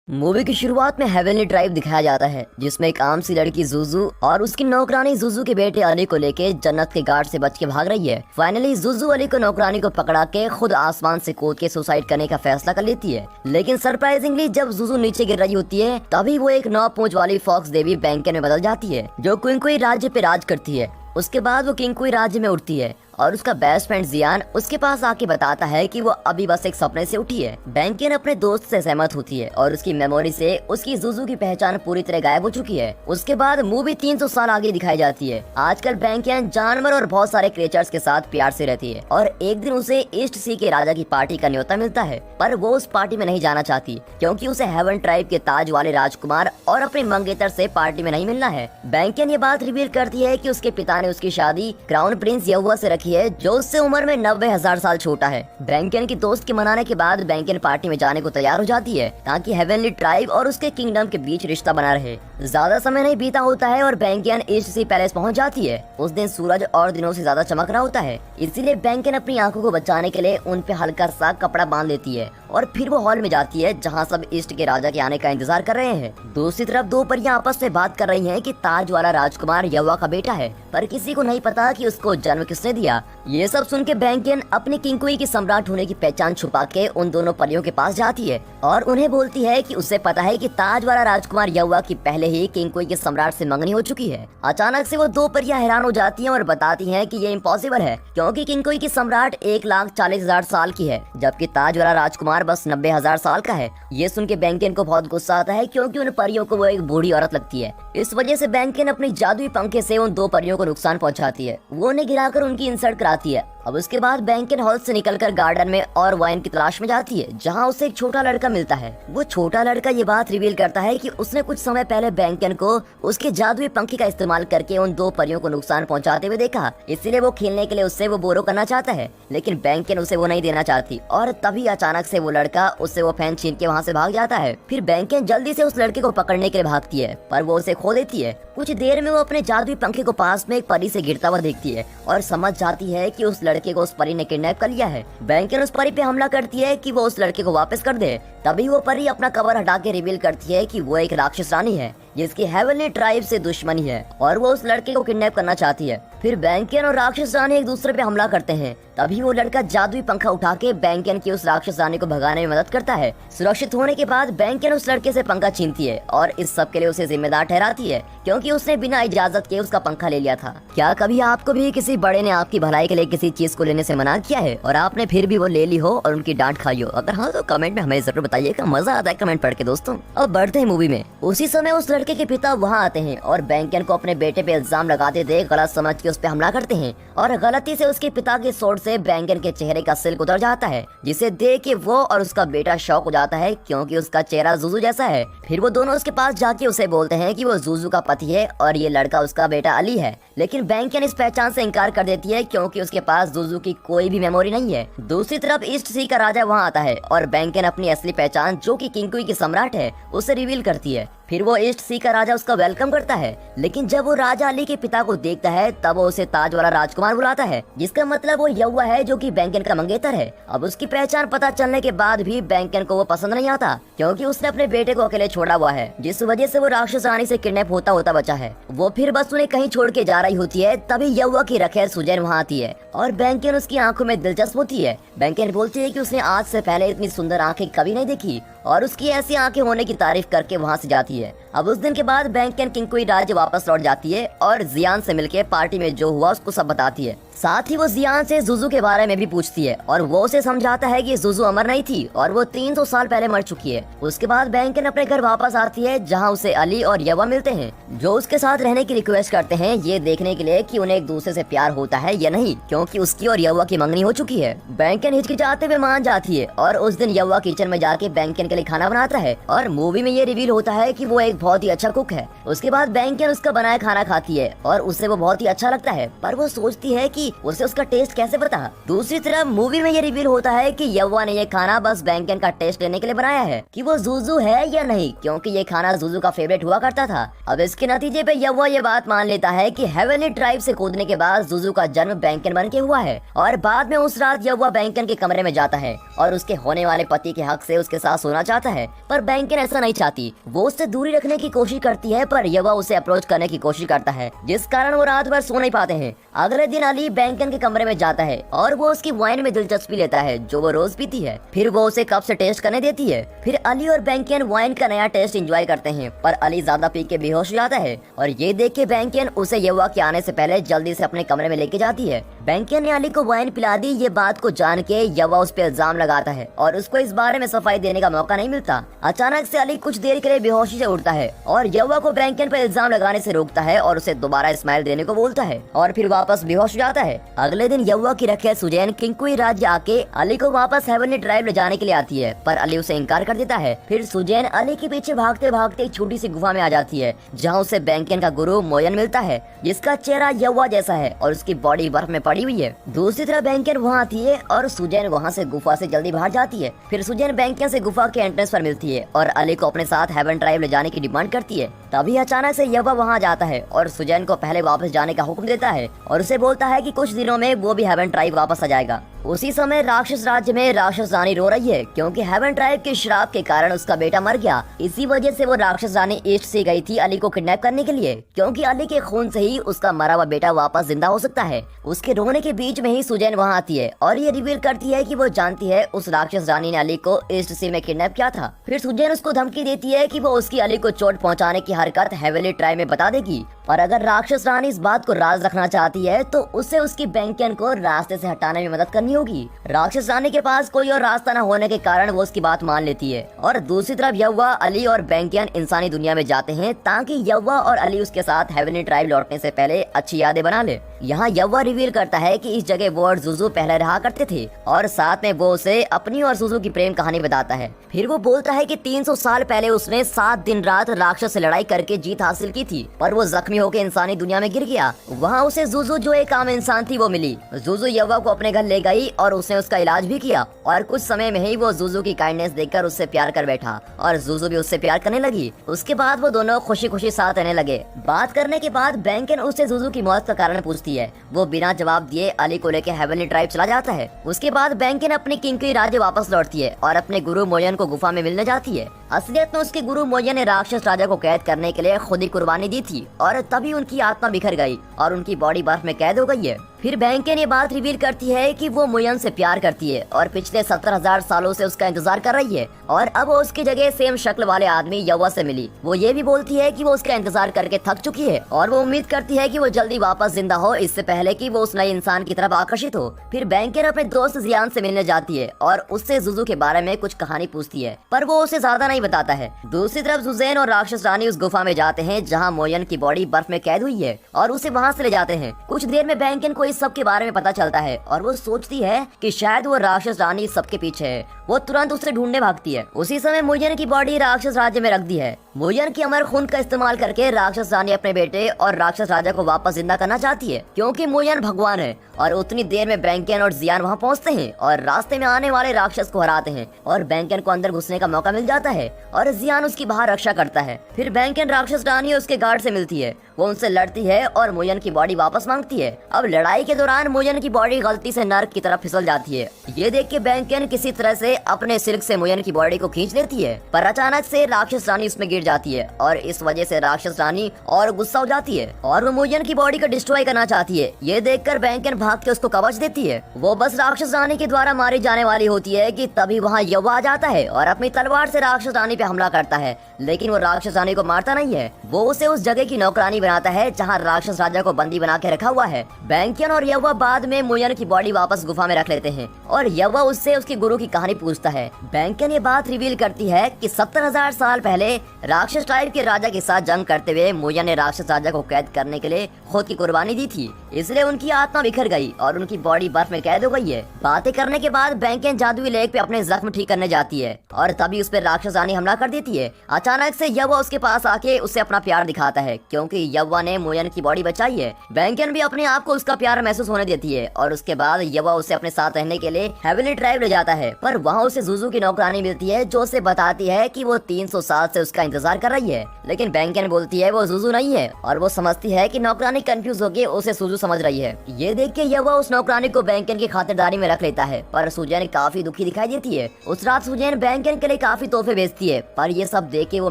Movie की शुरुआत में हेवनली ड्राइव दिखाया जाता है, जिसमें एक आम सी लड़की जुजू और उसकी नौकरानी जुजू के बेटे अली को लेके जन्नत के गार्ड से बच के भाग रही है। फाइनली जुजू अली को नौकरानी को पकड़ा के खुद आसमान से कूद के सुसाइड करने का फैसला कर लेती है। लेकिन सरप्राइजिंगली जब जुजू नीचे गिर रही होती है, तभी वो एक 9 पूंछ वाली फॉक्स देवी बैंकन में बदल जाती है, जो क्विंकुई राज्य पे राज करती है। उसके बाद वो किंकुई राज्य में उठती है और उसका बेस्ट फ्रेंड जियान उसके पास आके बताता है कि वो अभी बस एक सपने से उठी है। बैंकिन अपने दोस्त से सहमत होती है और उसकी मेमोरी से उसकी जुजू की पहचान पूरी तरह गायब हो चुकी है। उसके बाद मूवी 300 साल आगे दिखाई जाती है। आजकल बैंकिन जानवर और बहुत सारे क्रिएचर्स के साथ प्यार से रहती है और एक दिन उसे ईस्ट सी के राजा की पार्टी का न्योता मिलता है, पर वो उस पार्टी में नहीं जाना चाहती क्योंकि उसे हेवन ट्राइब के ताज वाले राजकुमार और अपने मंगेतर से पार्टी में नहीं मिलना है। बैंकिन ये बात रिवील करती है कि उसके पिता ने उसकी शादी क्राउन प्रिंस यहुआ से रखी है, जो उससे उम्र में 90,000 साल छोटा है। बैंकिन की दोस्त के मनाने के बाद बैंकिन पार्टी में जाने को तैयार हो जाती है ताकि हेवनली ट्राइब और उसके किंगडम के बीच रिश्ता बना रहे। ज्यादा समय नहीं बीता होता है और बैंकिन ईस्ट सी पैलेस पहुंच जाती है। उस दिन सूरज और दिनों से ज्यादा चमक रहा होता है, इसीलिए बैंकिन अपनी आंखों को बचाने के लिए उन पे हल्का सा कपड़ा बांध लेती है और फिर वो हॉल में जाती है जहाँ सब ईस्ट के राजा के आने का इंतजार कर रहे हैं। दूसरी तरफ 2 परियां आपस में बात कर रही हैं कि ताज वाला राजकुमार यहुआ का बेटा है, पर किसी को नहीं पता कि उसको जन्म किसने दिया। ये सब सुन के बैंकिन अपनी किंकुई की सम्राट होने की पहचान छुपा के उन दोनों परियों के पास जाती है और उन्हें बोलती है कि उसे पता है कि ताज वाला राजकुमार यहुआ की पहले ही किंकुई के सम्राट से मंगनी हो चुकी है। अचानक से वो 2 परियां हैरान हो जाती हैं और बताती हैं कि ये इम्पॉसिबल है क्योंकि किंकुई की सम्राट 1,40,000 साल की है, जबकि ताज वाला राजकुमार बस 90,000 साल का है। ये सुन के बैंकिन को बहुत गुस्सा आता है क्योंकि उन परियों को वो एक बूढ़ी औरत लगती है। इस वजह से बैंकिन अपनी जादुई पंखे से उन 2 परियों को नुकसान पहुंचाती है। वो उन्हें गिराकर उनकी इंसल्ट कराती है। अब उसके बाद बैंकिन हॉल से निकलकर गार्डन में और वाइन की तलाश में जाती है, जहां उसे एक छोटा लड़का मिलता है। वो छोटा लड़का ये बात रिवील करता है कि उसने कुछ समय पहले बैंकिन को उसके जादुई पंखे का इस्तेमाल करके उन 2 परियों को नुकसान पहुंचाते हुए देखा, इसलिए वो खेलने के लिए उससे वो बोरो करना चाहता है। लेकिन बैंकिन उसे वो नहीं देना चाहती और तभी अचानक से वो लड़का उससे वो फैन छीन के वहाँ से भाग जाता है। फिर बैंकिन जल्दी से उस लड़के को पकड़ने के लिए भागती है, पर वो उसे खो देती है। कुछ देर में वो अपने जादुई पंखे को पास में एक परी से गिरता हुआ देखती है और समझ जाती है कि उस लड़के को उस परी ने किडनैप कर लिया है। बैंकिन उस परी पे हमला करती है कि वो उस लड़के को वापस कर दे। तभी वो परी अपना कवर हटा के रिवील करती है कि वो एक राक्षस रानी है जिसकी हेवनली ट्राइब से दुश्मनी है और वो उस लड़के को किडनैप करना चाहती है। फिर बैंकिन और राक्षस रानी एक दूसरे पे हमला करते हैं। तभी वो लड़का जादुई पंखा उठा के बैंकिन की उस राक्षस रानी को भगाने में मदद करता है। सुरक्षित होने के बाद बैंकिन उस लड़के से पंखा छीनती है और इस सब के लिए उसे जिम्मेदार ठहराती है क्योंकि उसने बिना इजाजत के उसका पंखा ले लिया था। क्या कभी आपको भी किसी बड़े ने आपकी भलाई के लिए किसी चीज को लेने से मना किया है और आपने फिर भी वो ले ली हो और उनकी डांट खाई हो? अगर हाँ तो कमेंट में हमें जरूर बताइएगा, मजा आता है कमेंट पढ़ के दोस्तों। अब बढ़ते हैं मूवी में। उसी समय उस लड़के के पिता वहाँ आते हैं और बैंकिन को अपने बेटे पे इल्जाम लगाते देख गलत समझ के उस पे हमला करते हैं और गलती से उसके पिता के सोट से बैंकिन के चेहरे का सिल्क उतर जाता है, जिसे देख के वो और उसका बेटा शॉक हो जाता है क्योंकि उसका चेहरा जुजू जैसा है। फिर वो दोनों उसके पास जाके उसे बोलते हैं कि वो जुजू का पति है और ये लड़का उसका बेटा अली है। लेकिन बैंकिन इस पहचान से इनकार कर देती है क्योंकि उसके पास जुजू की कोई भी मेमोरी नहीं है। दूसरी तरफ ईस्ट सी का राजा वहाँ आता है और बैंकिन अपनी असली पहचान जो कि किंकुई की सम्राट है उसे रिवील करती है। फिर वो ईस्ट सी का राजा उसका वेलकम करता है, लेकिन जब वो राजा अली के पिता को देखता है तब वो उसे ताज वाला राजकुमार बुलाता है, जिसका मतलब वो यहुआ है जो कि बैंकिन का मंगेतर है। अब उसकी पहचान पता चलने के बाद भी बैंकिन को वो पसंद नहीं आता क्योंकि उसने अपने बेटे को अकेले छोड़ा हुआ है, जिस वजह से वो राक्षस रानी से किडनैप होता होता बचा है। वो फिर बस उन्हें कहीं छोड़ के जा रही होती है, तभी यहुआ की रखेल सुजैन वहाँ आती है और बैंकिन उसकी आंखों में दिलचस्प होती है। बैंकिन बोलती है कि उसने आज से पहले इतनी सुंदर आंखें कभी नहीं देखी और उसकी ऐसी आंखें होने की तारीफ करके वहाँ से जाती है। अब उस दिन के बाद बैंकिन किंकुई राज्य वापस लौट जाती है और जियान से मिलके पार्टी में जो हुआ उसको सब बताती है। साथ ही वो जियान से जुजू के बारे में भी पूछती है और वो उसे समझाता है कि जुजू अमर नहीं थी और वो 300 साल पहले मर चुकी है। उसके बाद बैंकिन अपने घर वापस आती है जहाँ उसे अली और यहुआ मिलते हैं, जो उसके साथ रहने की रिक्वेस्ट करते हैं ये देखने के लिए कि उन्हें एक दूसरे से प्यार होता है या नहीं, क्योंकि उसकी और यहुआ की मंगनी हो चुकी है। बैंकिन हिचकिचाते हुए मान जाती है और उस दिन यहुआ किचन में जाके बैंकिन के लिए खाना बनाता है और मूवी में ये रिवील होता है कि वो एक बहुत ही अच्छा कुक है। उसके बाद बैंकन उसका बनाया खाना खाती है और उसे वो बहुत ही अच्छा लगता है, पर वो सोचती है कि उसे उसका टेस्ट कैसे पता। दूसरी तरफ मूवी में ये रिवील होता है कि यव्वा ने ये खाना बस बैंकन का टेस्ट लेने के लिए बनाया है कि वो जुजू है या नहीं, क्योंकि ये खाना जुजू का फेवरेट हुआ करता था। अब इसके नतीजे पे यव्वा ये बात मान लेता है कि हेवनली ट्राइब से कूदने के बाद जुजू का जन्म बैंकन बन के हुआ है। और बाद में उस रात यव्वा बैंकन के कमरे में जाता है और उसके होने वाले पति के हक से उसके साथ सोना चाहता है, पर बैंकन ऐसा नहीं चाहती। वो उससे दूरी रखने की कोशिश करती है, पर यव्वा उसे अप्रोच करने की कोशिश करता है, जिस कारण वो रात भर सो नहीं पाते हैं। अगले दिन अली बैंकन के कमरे में जाता है और वो उसकी वाइन में दिलचस्पी लेता है जो वो रोज पीती है। फिर वो उसे कप से टेस्ट करने देती है। फिर अली और बैंकन वाइन का नया टेस्ट एंजॉय करते हैं, पर अली ज्यादा पी के बेहोश हो जाता है और ये देख के बैंकन उसे यव्वा के आने से पहले जल्दी से अपने कमरे में लेके जाती है। बैंकन ने अली को वाइन पिला दी। ये बात को जान के यव्वा उस पर इल्जाम लगाता है और उसको इस बारे में सफाई देने का मौका नहीं मिलता। अचानक से अली कुछ देर के लिए बेहोशी से उठता है और यव्वा को बैंकन पर इल्जाम लगाने से रोकता है और उसे दोबारा स्माइल देने को बोलता है और फिर वापस बेहोश हो जाता है। अगले दिन यव्वा की रखेल सुजैन किंकुई राज्य आके अली को वापस हेवनली ट्राइब ले जाने के लिए आती है, पर अली उसे इनकार कर देता है। फिर सुजैन अली के पीछे भागते भागते एक छोटी सी गुफा में आ जाती है, जहाँ उसे बैंकन का गुरु मोयन मिलता है, जिसका चेहरा यव्वा जैसा है और उसकी बॉडी बर्फ में पड़ी हुई है। दूसरी तरफ बैंकन वहाँ आती है और सुजैन वहाँ से गुफा से जल्दी बाहर जाती है। फिर सुजैन बैंकन से गुफा के एंट्रेंस पर मिलती है और अली को अपने साथ हेवन ट्राइब ले जाने की डिमांड करती है। तभी अचानक से यव्वा वहाँ जाता है और सुजैन को पहले वापस जाने का हुक्म देता है और उसे बोलता है कि कुछ दिनों में वो भी हेवन ट्राइब वापस आ जाएगा। उसी समय राक्षस राज्य में राक्षस रानी रो रही है, क्योंकि हेवन ट्राइब के श्राप के कारण उसका बेटा मर गया। इसी वजह से वो राक्षस रानी ईस्ट से गई थी अली को किडनैप करने के लिए, क्योंकि अली के खून से ही उसका मरा हुआ बेटा वापस जिंदा हो सकता है। उसके रोने के बीच में ही सुजैन वहाँ आती है और ये रिवील करती है कि वो जानती है उस राक्षस रानी ने अली को ईस्ट सी में किडनैप किया था। फिर सुजैन उसको धमकी देती है कि वो उसकी अली को चोट पहुँचाने की हरकत हेवनली ट्राइब में बता देगी, और अगर राक्षस रानी इस बात को राज रखना चाहती है तो उसे उसकी बैंकन को रास्ते से हटाने में मदद करनी होगी। राक्षस रानी के पास कोई और रास्ता न होने के कारण वो उसकी बात मान लेती है। और दूसरी तरफ यव्वा, अली और बैंकन इंसानी दुनिया में जाते हैं ताकि यव्वा और अली उसके साथ हेवनली ट्राइब लौटने से पहले अच्छी यादें बना ले। यहाँ यव्वा रिवील करता है कि इस जगह वो और जुजू पहले रहा करते थे और साथ में वो उसे अपनी और जुजू की प्रेम कहानी बताता है। फिर वो बोलता है कि 300 साल पहले उसने 7 दिन रात राक्षस से लड़ाई करके जीत हासिल की थी, पर वो जख्मी होकर इंसानी दुनिया में गिर गया। वहाँ उसे जुजू जो एक आम इंसान थी वो मिली। जुजू यव्वा को अपने घर ले गई और उसने उसका इलाज भी किया और कुछ समय में ही वो जुजू की काइंडनेस देखकर उससे प्यार कर बैठा और जुजू भी उससे प्यार करने लगी। उसके बाद वो दोनों खुशी खुशी साथ रहने लगे। बात करने के बाद बैंकन उससे जुजू की मौत का कारण पूछती है। वो बिना जवाब दिए अली को लेकर हेवनली ट्राइब चला जाता है। उसके बाद बैंकन अपने किंग राज्य वापस लौटती है और अपने गुरु मोयन को गुफा में मिलने जाती है। असलियत में उसके गुरु मोयन ने राक्षस राजा को कैद करने के लिए खुद ही कुर्बानी दी थी और तभी उनकी आत्मा बिखर गई और उनकी बॉडी बर्फ में कैद हो गई है। फिर बैंकन ये बात रिवील करती है कि वो मोयन से प्यार करती है और पिछले 17,000 सालों से उसका इंतजार कर रही है और अब वो उसकी जगह सेम शक्ल वाले आदमी यव्वा से मिली। वो ये भी बोलती है कि वो उसका इंतजार करके थक चुकी है और वो उम्मीद करती है कि वो जल्दी वापस जिंदा हो, इससे पहले कि वो उस नए इंसान की तरफ आकर्षित हो। फिर बैंकन अपने दोस्त जियान से मिलने जाती है और उससे जुजू के बारे में कुछ कहानी पूछती है, पर वो उसे ज्यादा नहीं बताता है। दूसरी तरफ जुजैन और राक्षस रानी उस गुफा में जाते हैं जहाँ मोयन की बॉडी बर्फ में कैद हुई है और उसे वहाँ से ले जाते हैं। कुछ देर में बैंकन को इस सब के बारे में पता चलता है और वो सोचती है कि शायद वो राक्षस रानी सबके पीछे है। वो तुरंत उसे ढूंढने भागती है। उसी समय मोयन की बॉडी राक्षस राज्य में रख दी है। मोयन की अमर खून का इस्तेमाल करके राक्षस रानी अपने बेटे और राक्षस राजा को वापस जिंदा करना चाहती है, क्योंकि मोयन भगवान है। और उतनी देर में बैंकन और जियान वहाँ पहुँचते हैं और रास्ते में आने वाले राक्षस को हराते हैं और बैंकन को अंदर घुसने का मौका मिल जाता है और जियान उसकी बाहर रक्षा करता है। फिर बैंकन राक्षस रानी और उसके गार्ड से मिलती है। वो उनसे लड़ती है और मोयन की बॉडी वापस मांगती है। अब लड़ाई के दौरान मोयन की बॉडी गलती से नर्क की तरफ फिसल जाती है। ये देख के बैंकन किसी तरह से अपने सिल्क से मोयन की बॉडी को खींच लेती है, पर अचानक से राक्षस रानी उसमें गिर जाती है और इस वजह से राक्षस रानी और गुस्सा हो जाती है और वो मोयन की बॉडी को डिस्ट्रॉय करना चाहती है। ये देखकर बैंकन भाग के उसको कवच देती है। वो बस राक्षस रानी के द्वारा मारी जाने वाली होती है कि तभी वहाँ यव्वा आ जाता है और अपनी तलवार से राक्षस रानी पे हमला करता है, लेकिन वो राक्षस रानी को मारता नहीं है। वो उसे उस जगह की नौकरानी बनाता है जहाँ राक्षस राजा को बंदी बना के रखा हुआ है। बैंकन और यव्वा बाद में मोयन की बॉडी वापस गुफा में रख लेते हैं और यव्वा उससे उसके गुरु की कहानी पूछता है। बैंकन ये बात रिवील करती है कि 70,000 साल पहले राक्षस ट्राइब के राजा के साथ जंग करते हुए मोयन ने राक्षस राजा को कैद करने के लिए खुद की कुर्बानी दी थी, इसलिए उनकी आत्मा बिखर गई और उनकी बॉडी बर्फ में कैद हो गई है। बातें करने के बाद बैंकन जादुई लेक पे अपने जख्म ठीक करने जाती है और तभी उस पर राक्षस रानी हमला कर देती है। अचानक से यव्वा उसके पास आके उसे अपना प्यार दिखाता है क्योंकि यव्वा ने मोयन की बॉडी बचाई है। बैंकन भी अपने आप को उसका प्यार महसूस होने देती है और उसके बाद यव्वा उसे अपने साथ रहने के लिए हेवनली ट्राइब ले जाता है, पर वहाँ उसे जुजू की नौकरानी मिलती है जो उसे बताती है कि वो 300 साल से उसका इंतजार कर रही है। लेकिन बैंकन बोलती है वो जुजू नहीं है और वो समझती है कि नौकरानी कंफ्यूज होकर उसे सुजू समझ रही है। ये देख के यव्वा उस नौकरानी को बैंकन की खातिरदारी में रख लेता है, पर सुजैन काफी दुखी दिखाई देती है। उस रात सुजैन बैंकन के लिए काफी तोहफे भेजती है, पर ये सब देख के वो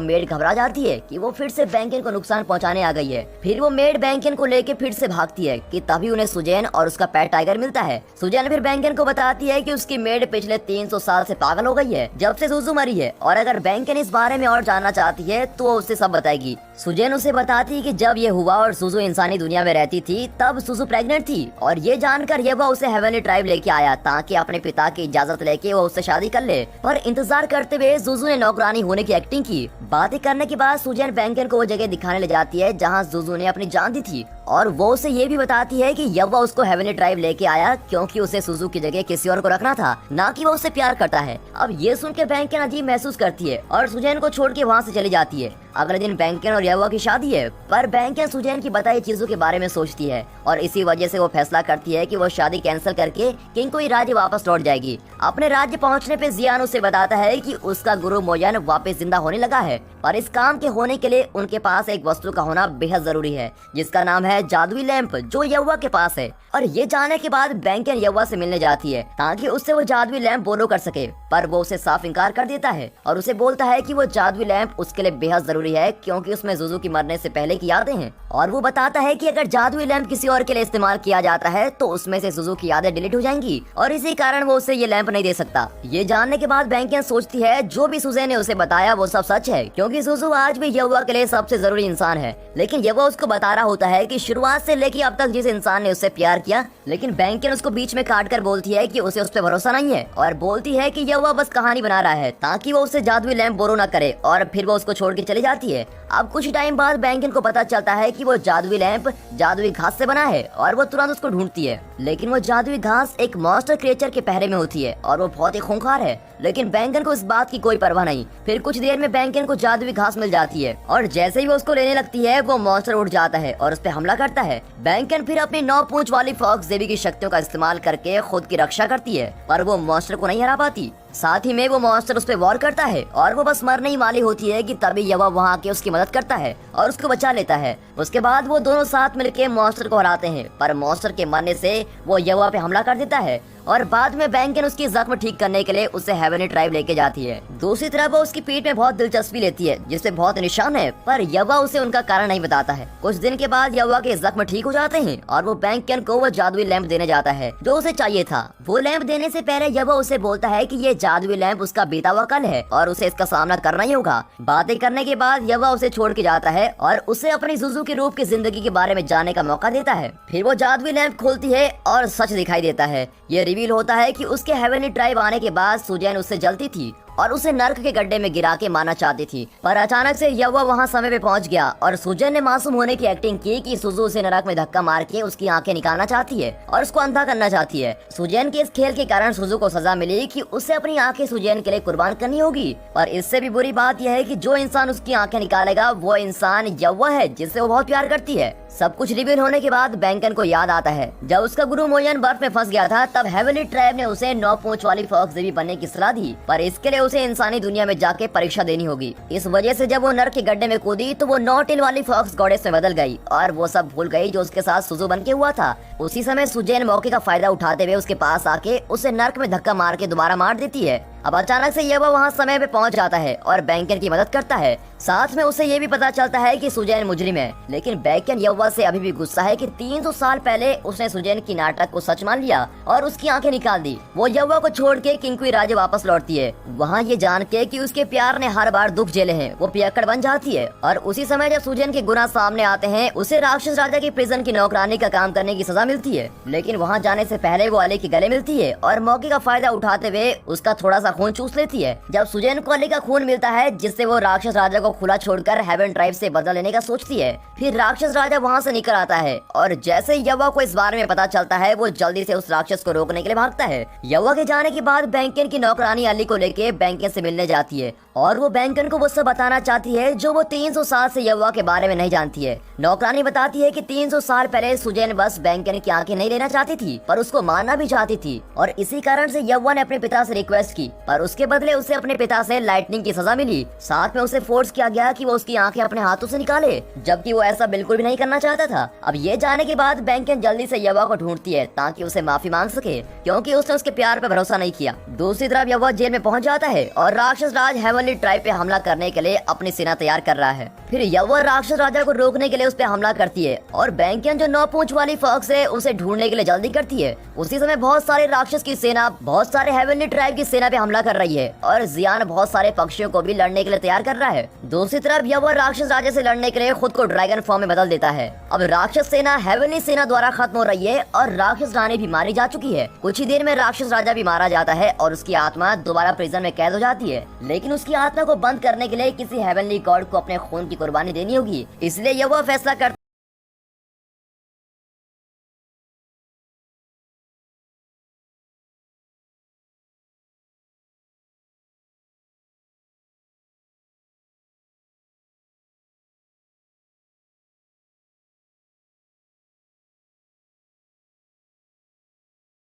मेड घबरा जाती है कि वो फिर से बैंकन को नुकसान पहुंचाने आ गई है। फिर वो मेड बैंकन को लेके फिर से भागती है कि तभी उन्हें सुजैन और उसका पेट टाइगर मिलता है। सुजैन फिर बैंकन को बताती है कि उसकी मेड पिछले 300 साल से पागल हो गई है जब से जुजू मरी है, और अगर बैंकन इस बारे में और जानना चाहती है तो वो उससे सब बताएगी। सुजैन उसे बताती है कि जब ये हुआ और सुजू इंसानी दुनिया में रहती थी तब सुजू प्रेग्नेंट थी, और ये जानकर यव्वा उसे हेवनली ट्राइब लेके आया ताकि अपने पिता की इजाजत लेके वो उससे शादी कर ले। पर इंतजार करते हुए जुजू ने नौकरानी होने की एक्टिंग की। बातें करने के बाद सुजैन बैंकन को वो जगह दिखाने ले जाती है जहाँ जुजू ने अपनी जान दी थी, और वो उसे ये भी बताती है कि यव्वा उसको हेवनली ट्राइब लेके आया क्योंकि उसे सुजू की जगह किसी और को रखना था, ना कि वो उससे प्यार करता है। अब ये सुन के बैंकन अजीब महसूस करती है और सुजैन को छोड़ के वहाँ से चली जाती है। अगले दिन बैंकन और यव्वा की शादी है, पर बैंकन सुजैन की बताई चीजों के बारे में सोचती है और इसी वजह से वो फैसला करती है कि वो शादी कैंसिल करके किंगकुई राज्य वापस लौट जाएगी। अपने राज्य पहुंचने पे जियान उसे बताता है कि उसका गुरु मोयन वापस जिंदा होने लगा है, पर इस काम के होने के लिए उनके पास एक वस्तु का होना बेहद जरूरी है जिसका नाम है जादुई लैंप, जो यव्वा के पास है। और ये जानने के बाद बैंकन यव्वा से मिलने जाती है ताकि उससे वो जादुई लैंप बोलो कर सके, पर वो उसे साफ इनकार कर देता है और उसे बोलता है कि वो जादुई लैंप उसके लिए बेहद जरूरी है क्योंकि उसमें जुजू की मरने से पहले की यादें हैं। और वो बताता है कि अगर जादुई लैंप किसी और के लिए इस्तेमाल किया जाता है तो उसमें से जुजू की यादें डिलीट हो जाएंगी और इसी कारण वो उसे ये लैंप नहीं दे सकता। ये जानने के बाद बैंकन सोचती है जो भी सुजैन ने उसे बताया वो सब सच है क्योंकि जुजू आज भी यव्वा के लिए सबसे जरूरी इंसान है। लेकिन यव्वा उसको बता रहा होता है कि शुरुआत से लेकर अब तक जिस इंसान ने उससे प्यार किया, लेकिन बैंकन उसको बीच में काट कर बोलती है कि उसे उस पर भरोसा नहीं है और बोलती है कि यव्वा बस कहानी बना रहा है ताकि वो उसे जादुई लैंप बोरो न करे, और फिर वो उसको छोड़ के चली जाती है। अब कुछ टाइम बाद बैंकन को पता चलता है कि वो जादुई लैंप जादुई घास से बना है और वो तुरंत उसको ढूंढती है, लेकिन वो जादुई घास एक मॉन्स्टर क्रिएचर के पहरे में होती है और वो बहुत ही खूंखार है। लेकिन बैंकन को इस बात की कोई परवाह नहीं। फिर कुछ देर में बैंकन को जादुई घास मिल जाती है और जैसे ही वो उसको लेने लगती है वो मॉन्स्टर उठ जाता है और उस पर हमला करता है। बैंकन फिर अपनी 9 पूंछ वाली फॉक्स देवी की शक्तियों का इस्तेमाल करके खुद की रक्षा करती है, पर वो मॉन्स्टर को नहीं हरा पाती। साथ ही में वो मॉन्स्टर उस पे वॉर करता है और वो बस मरने ही वाली होती है कि तभी यव्वा वहाँ आके उसकी मदद करता है और उसको बचा लेता है। उसके बाद वो दोनों साथ मिलके मॉन्स्टर को हराते हैं, पर मॉन्स्टर के मरने से वो यव्वा पे हमला कर देता है और बाद में बैंकन उसकी जख्म ठीक करने के लिए उसे हेवनली ट्राइब लेके जाती है। दूसरी तरफ वो उसकी पीठ में बहुत दिलचस्पी लेती है जिससे बहुत निशान है, पर यव्वा उसे उनका कारण नहीं बताता है। कुछ दिन के बाद यव्वा के जख्म ठीक हो जाते हैं और वो बैंकन को वो जादुई लैंप देने जाता है जो उसे चाहिए था। वो लैंप देने से पहले यव्वा उसे बोलता है कि ये जादुई लैंप उसका बीता हुआ कल है और उसे इसका सामना करना ही होगा। बातें करने के बाद यव्वा उसे छोड़ के जाता है और उसे अपनी जुजू के रूप की जिंदगी के बारे में जानने का मौका देता है। फिर वो जादुई लैंप खोलती है और सच दिखाई देता है। ये रिवील होता है कि उसके हेवनली ट्राइब आने के बाद सुजैन उससे जलती थी और उसे नर्क के गड्ढे में गिरा के मारना चाहती थी, पर अचानक से यव्वा वहाँ समय पे पहुँच गया और सुजैन ने मासूम होने की एक्टिंग की कि सुजू उसे नरक में धक्का मार के उसकी आंखें निकालना चाहती है और उसको अंधा करना चाहती है। सुजैन के इस खेल के कारण सुजू को सजा मिली कि उसे अपनी आंखें सुजैन के लिए कुर्बान करनी होगी, और इससे भी बुरी बात यह है कि जो इंसान उसकी आंखें निकालेगा वो इंसान यव्वा है जिससे वो बहुत प्यार करती है। सब कुछ रिवील होने के बाद बैंकन को याद आता है जब उसका गुरु मोयन बर्फ में फंस गया था, तब हेवनली ट्राइब ने उसे 9 पूंछ वाली फॉक्स देवी बनने की सलाह दी, पर इसके लिए उसे इंसानी दुनिया में जाके परीक्षा देनी होगी। इस वजह से जब वो नर्क के गड्ढे में कूदी तो वो 9 टिल वाली फॉक्स गॉडेस में बदल गई और वो सब भूल गई जो उसके साथ सुजू बन के हुआ था। उसी समय सुजैन मौके का फायदा उठाते हुए उसके पास आके उसे नर्क में धक्का मार के दोबारा मार देती है। अब अचानक से यव्वा वहाँ समय पे पहुँच जाता है और बैंकन की मदद करता है। साथ में उसे ये भी पता चलता है कि सुजैन मुजरिम है, लेकिन बैंकन यव्वा से अभी भी गुस्सा है कि 300 साल पहले उसने सुजैन की नाटक को सच मान लिया और उसकी आंखें निकाल दी। वो यव्वा को छोड़ के किंगकुई राज्य वापस लौटती है। वहाँ ये जान के कि उसके प्यार ने हर बार दुख झेले हैं, वो पियक्कड़ बन जाती है और उसी समय जब सुजैन के गुनाह सामने आते हैं उसे राक्षस राजा की प्रिजन की नौकरानी का काम करने की सजा मिलती है। लेकिन वहाँ जाने से पहले वो अली के गले मिलती है और मौके का फायदा उठाते हुए उसका थोड़ा सा खून चूस लेती है। जब सुजैन को अली का खून मिलता है जिससे वो राक्षस राजा को खुला छोड़कर हेवन ड्राइव से बदला लेने का सोचती है। फिर राक्षस राजा वहाँ से निकल आता है और जैसे ही यव्वा को इस बारे में पता चलता है वो जल्दी से उस राक्षस को रोकने के लिए भागता है। यव्वा के जाने के बाद बैंकन की नौकरानी अली को लेके बैंकन से मिलने जाती है और वो बैंकन को वो सब बताना चाहती है जो वो 300 साल से यव्वा के बारे में नहीं जानती है। नौकरानी बताती है कि 300 साल पहले सुजैन बस बैंकन की आंखें नहीं लेना चाहती थी पर उसको मारना भी चाहती थी और इसी कारण से यव्वा ने अपने पिता से रिक्वेस्ट की पर उसके बदले उसे अपने पिता से लाइटनिंग की सजा मिली। साथ में उसे फोर्स किया गया कि वो उसकी आंखें अपने हाथों से निकाले जबकि वो ऐसा बिल्कुल भी नहीं करना चाहता था। अब ये जाने के बाद बैंकन जल्दी से यव्वा को ढूंढती है ताकि उसे माफी मांग सके क्योंकि उसने उसके प्यार पर भरोसा नहीं किया। दूसरी तरफ यव्वा जेल में पहुंच जाता है और राक्षस राज हेवनली ट्राइब पे हमला करने के लिए अपनी सेना तैयार कर रहा है। फिर यव्वा राक्षस राजा को रोकने के लिए उस पे हमला करती है और बैंकन जो 9 पूंछ वाली फॉक्स है उसे ढूंढने के लिए जल्दी करती है। उसी समय बहुत सारे राक्षस की सेना बहुत सारे हेवनली ट्राइब की सेना पे हमला कर रही है और जियान बहुत सारे पक्षियों को भी लड़ने के लिए तैयार कर रहा है। दूसरी तरफ यव्वा राक्षस राजा से लड़ने के लिए खुद को ड्रैगन फॉर्म में बदल देता है। अब राक्षस सेना हेवनली सेना द्वारा खत्म हो रही है और राक्षस रानी भी मारी जा चुकी है। कुछ ही देर में राक्षस राजा भी मारा जाता है और उसकी आत्मा दोबारा प्रिजन में कैद हो जाती है, लेकिन उसकी आत्मा को बंद करने के लिए किसी हेवनली गॉड को अपने खून की कुर्बानी देनी होगी। इसलिए यव्वा फैसला करता